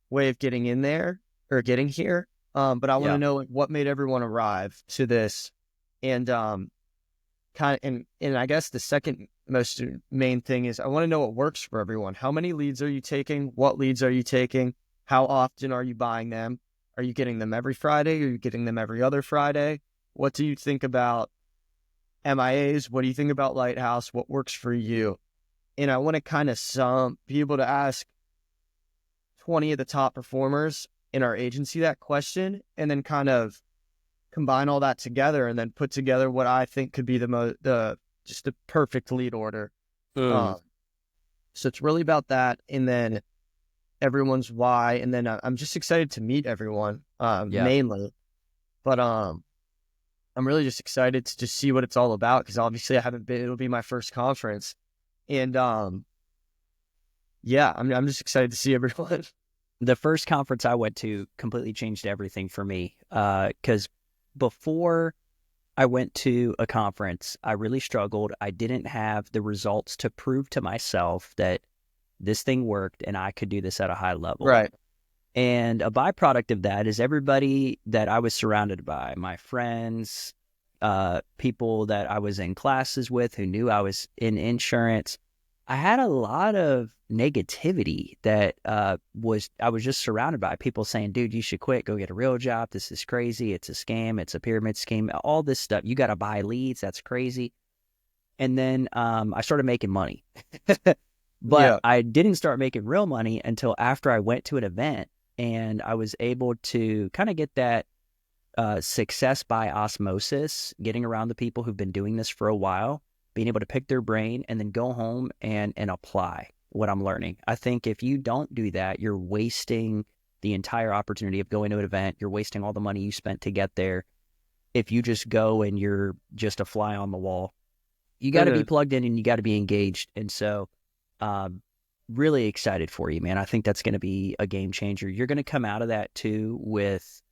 way of getting in there or getting here. But I want to know like what made everyone arrive to this, and and I guess the second most main thing is I want to know what works for everyone. How many leads are you taking? What leads are you taking? How often are you buying them? Are you getting them every Friday? Are you getting them every other Friday? What do you think about MIAs? What do you think about Lighthouse? What works for you? And I want to kind of be able to ask 20 of the top performers in our agency that question, and then kind of combine all that together and then put together what I think could be the perfect lead order. So it's really about that. And then everyone's why, and then I'm just excited to meet everyone, mainly. But I'm really just excited to just see what it's all about, because obviously I haven't been. It'll be my first conference, and I'm just excited to see everyone. The first conference I went to completely changed everything for me, because before I went to a conference, I really struggled. I didn't have the results to prove to myself that this thing worked and I could do this at a high level. Right. And a byproduct of that is everybody that I was surrounded by, my friends, people that I was in classes with who knew I was in insurance. I had a lot of negativity that I was just surrounded by people saying, dude, you should quit, go get a real job. This is crazy. It's a scam. It's a pyramid scheme, all this stuff. You got to buy leads. That's crazy. And then I started making money. But I didn't start making real money until after I went to an event and I was able to kind of get that success by osmosis, getting around the people who've been doing this for a while, being able to pick their brain and then go home and apply what I'm learning. I think if you don't do that, you're wasting the entire opportunity of going to an event. You're wasting all the money you spent to get there. If you just go and you're just a fly on the wall, you got to be plugged in and you got to be engaged. And so, really excited for you, man. I think that's going to be a game changer. You're going to come out of that too with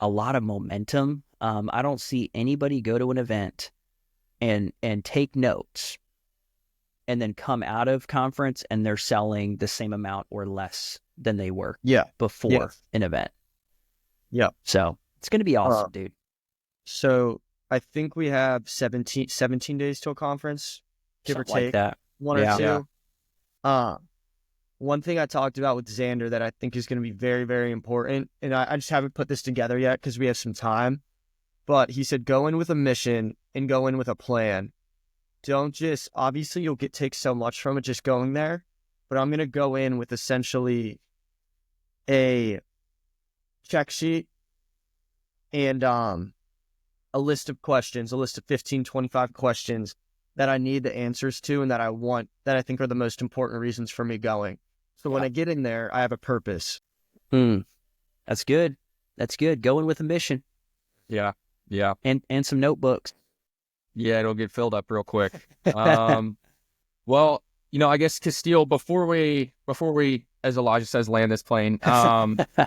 a lot of momentum. I don't see anybody go to an event and take notes and then come out of conference and they're selling the same amount or less than they were before an event. Yeah. So it's going to be awesome, dude. So I think we have 17 days till conference, give or take. Like that. One or two. One thing I talked about with Xander that I think is going to be very, very important, and I just haven't put this together yet because we have some time, but he said go in with a mission and go in with a plan. Don't just, obviously you'll take so much from it just going there, but I'm going to go in with essentially a check sheet and a list of questions, a list of 15, 25 questions that I need the answers to and that I think are the most important reasons for me going. So when I get in there, I have a purpose. That's good. That's good. Going with a mission. Yeah. Yeah. And some notebooks. Yeah, it'll get filled up real quick. Well, I guess Casteel, before we, as Elijah says, land this plane,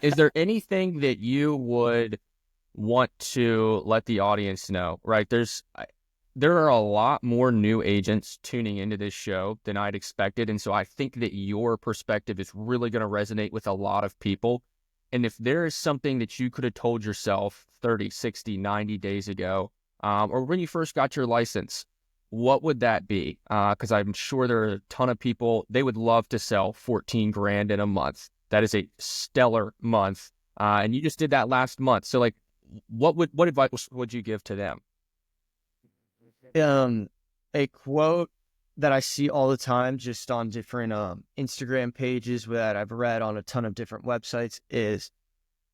is there anything that you would want to let the audience know, right? There are a lot more new agents tuning into this show than I'd expected. And so I think that your perspective is really going to resonate with a lot of people. And if there is something that you could have told yourself 30, 60, 90 days ago, or when you first got your license, what would that be? Because I'm sure there are a ton of people, they would love to sell 14 grand in a month. That is a stellar month. And you just did that last month. So like, what advice would you give to them? A quote that I see all the time just on different Instagram pages that I've read on a ton of different websites is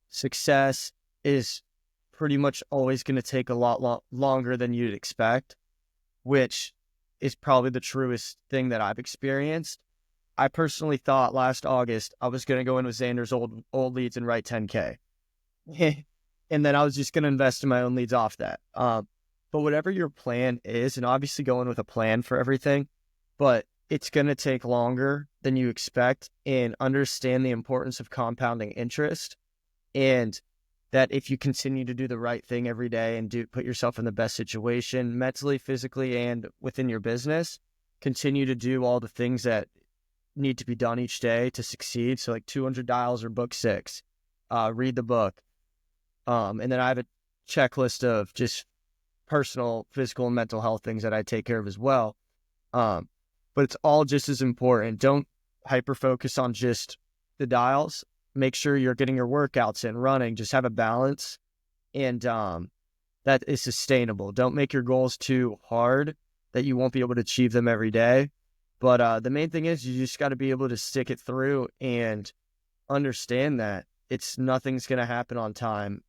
success is pretty much always going to take a lot longer than you'd expect, which is probably the truest thing that I've experienced. I personally thought last August I was going to go in with Xander's old leads and write 10K. And then I was just going to invest in my own leads off that. But whatever your plan is, and obviously going with a plan for everything, but it's going to take longer than you expect, and understand the importance of compounding interest, and that if you continue to do the right thing every day and put yourself in the best situation mentally, physically, and within your business, continue to do all the things that need to be done each day to succeed. So like 200 dials or book 6, read the book. And then I have a checklist of just personal, physical, and mental health things that I take care of as well. But it's all just as important. Don't hyper focus on just the dials. Make sure you're getting your workouts in, running. Just have a balance, and that is sustainable. Don't make your goals too hard that you won't be able to achieve them every day. But the main thing is you just got to be able to stick it through and understand that nothing's going to happen on time.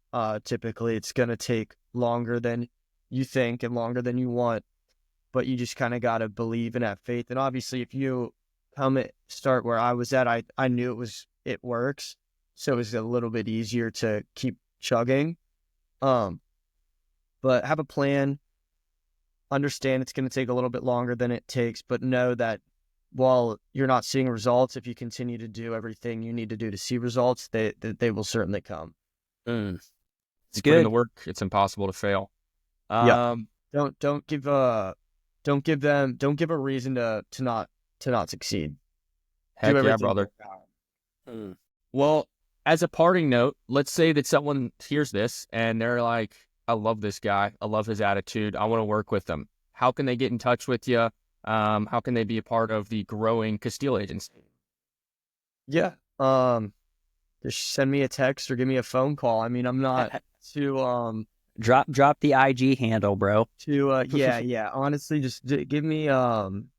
Typically, it's going to take longer than you think and longer than you want, but you just kind of got to believe and have faith. And obviously, if you start where I was at, I knew it works, so it was a little bit easier to keep chugging. But have a plan. Understand it's going to take a little bit longer than it takes, but know that while you're not seeing results, if you continue to do everything you need to do to see results, they will certainly come. It's good. Put in good. the work. It's impossible to fail. Don't give a reason to not succeed. Heck yeah, brother. Well, as a parting note, let's say that someone hears this and they're like, I love this guy. I love his attitude. I want to work with him. How can they get in touch with you? How can they be a part of the growing Casteel agency? Yeah. Just send me a text or give me a phone call. I mean, I'm not too drop the IG handle, bro. Yeah. Honestly, just give me an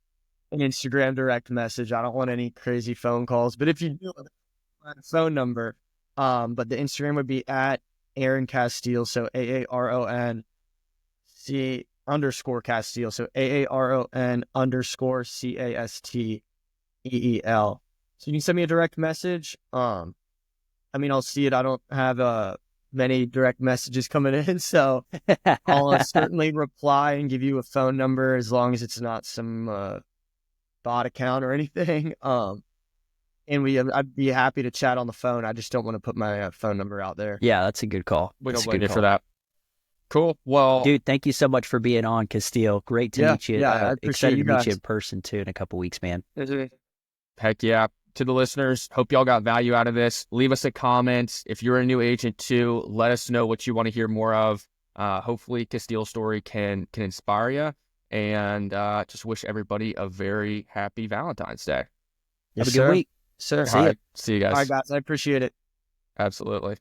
Instagram direct message. I don't want any crazy phone calls. But if you do have a phone number, but the Instagram would be at Aaron Casteel, so AARON _ Casteel, so AARON _ CASTEEL. So you can send me a direct message. I mean, I'll see it. I don't have many direct messages coming in, so I'll certainly reply and give you a phone number as long as it's not some bot account or anything. And I'd be happy to chat on the phone. I just don't want to put my phone number out there. Yeah, that's a good call. We don't blame you for that. Cool. Well, dude, thank you so much for being on, Casteel. Great to meet you. Yeah, I appreciate excited you to meet guys you in person too in a couple weeks, man. Heck yeah. To the listeners, hope y'all got value out of this. Leave us a comment. If you're a new agent too, let us know what you want to hear more of. Hopefully Casteel's story can inspire you. And just wish everybody a very happy Valentine's Day. Yes, Have a good week. Sir. See you guys. All right, guys. I appreciate it. Absolutely.